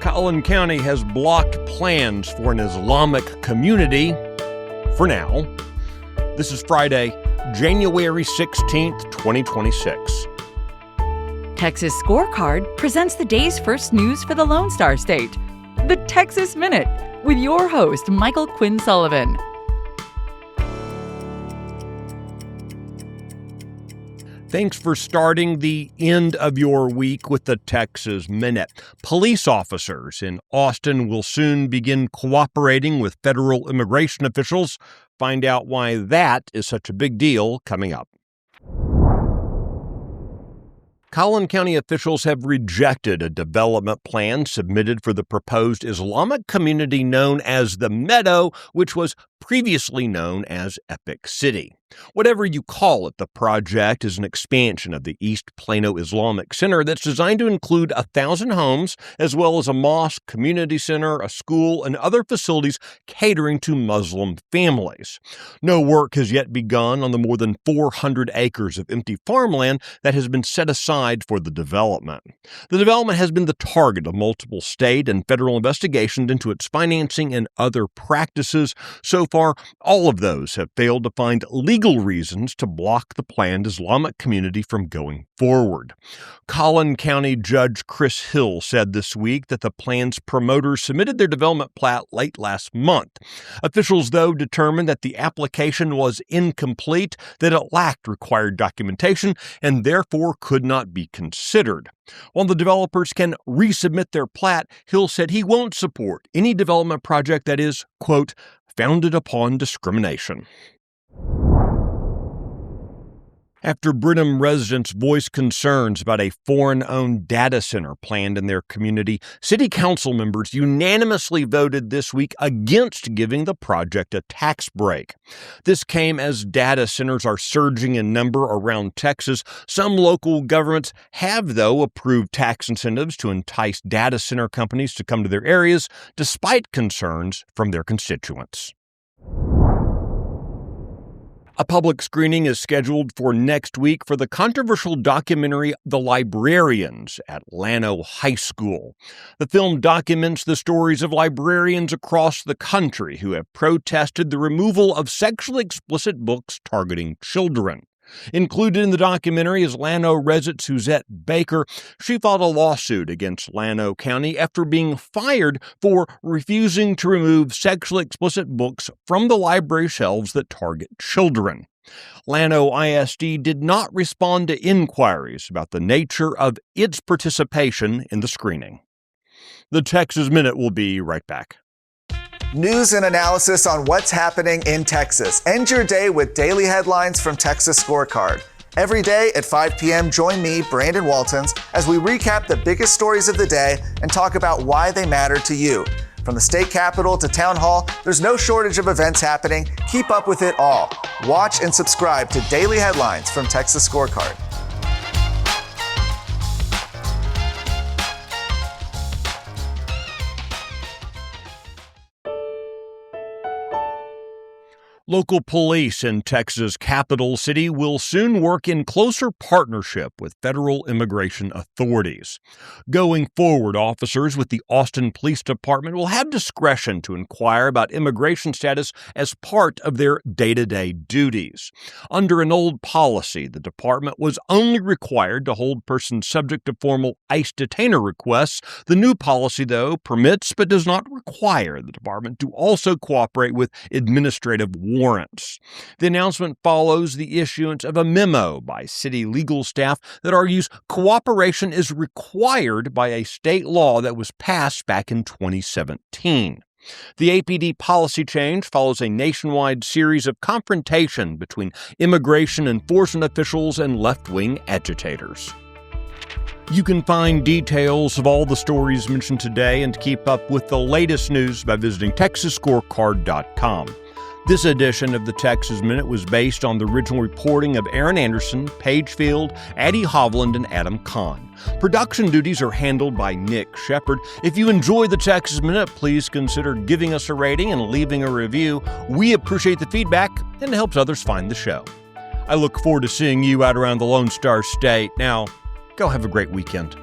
Collin County has blocked plans for an Islamic community for now. This is Friday, January 16th, 2026. Texas Scorecard presents the day's first news for the Lone Star State. The Texas Minute, with your host, Michael Quinn Sullivan. Thanks for starting the end of your week with the Texas Minute. Police officers in Austin will soon begin cooperating with federal immigration officials. Find out why that is such a big deal coming up. Collin County officials have rejected a development plan submitted for the proposed Islamic community known as the Meadow, which was previously known as Epic City. Whatever you call it, the project is an expansion of the East Plano Islamic Center that's designed to include 1,000 homes, as well as a mosque, community center, a school, and other facilities catering to Muslim families. No work has yet begun on the more than 400 acres of empty farmland that has been set aside for the development. The development has been the target of multiple state and federal investigations into its financing and other practices. So far, all of those have failed to find legal reasons to block the planned Islamic community from going forward. Collin County Judge Chris Hill said this week that the plan's promoters submitted their development plat late last month. Officials, though, determined that the application was incomplete, that it lacked required documentation, and therefore could not be considered. While the developers can resubmit their plat, Hill said he won't support any development project that is, quote, founded upon discrimination. After Brenham residents voiced concerns about a foreign-owned data center planned in their community, city council members unanimously voted this week against giving the project a tax break. This came as data centers are surging in number around Texas. Some local governments have, though, approved tax incentives to entice data center companies to come to their areas, despite concerns from their constituents. A public screening is scheduled for next week for the controversial documentary The Librarians at Llano High School. The film documents the stories of librarians across the country who have protested the removal of sexually explicit books targeting children. Included in the documentary is Llano resident Suzette Baker. She filed a lawsuit against Llano County after being fired for refusing to remove sexually explicit books from the library shelves that target children. Llano ISD did not respond to inquiries about the nature of its participation in the screening. The Texas Minute will be right back. News and analysis on what's happening in Texas. End your day with daily headlines from Texas Scorecard. Every day at 5 p.m., join me, Brandon Waltons, as we recap the biggest stories of the day and talk about why they matter to you. From the state capitol to town hall, there's no shortage of events happening. Keep up with it all. Watch and subscribe to Daily Headlines from Texas Scorecard. Local police in Texas' capital city will soon work in closer partnership with federal immigration authorities. Going forward, officers with the Austin Police Department will have discretion to inquire about immigration status as part of their day-to-day duties. Under an old policy, the department was only required to hold persons subject to formal ICE detainer requests. The new policy, though, permits but does not require the department to also cooperate with administrative warrants. The announcement follows the issuance of a memo by city legal staff that argues cooperation is required by a state law that was passed back in 2017. The APD policy change follows a nationwide series of confrontation between immigration enforcement officials and left-wing agitators. You can find details of all the stories mentioned today and keep up with the latest news by visiting TexasScorecard.com. This edition of the Texas Minute was based on the original reporting of Aaron Anderson, Paige Field, Addie Hovland, and Adam Kahn. Production duties are handled by Nick Shepard. If you enjoy the Texas Minute, please consider giving us a rating and leaving a review. We appreciate the feedback, and it helps others find the show. I look forward to seeing you out around the Lone Star State. Now, go have a great weekend.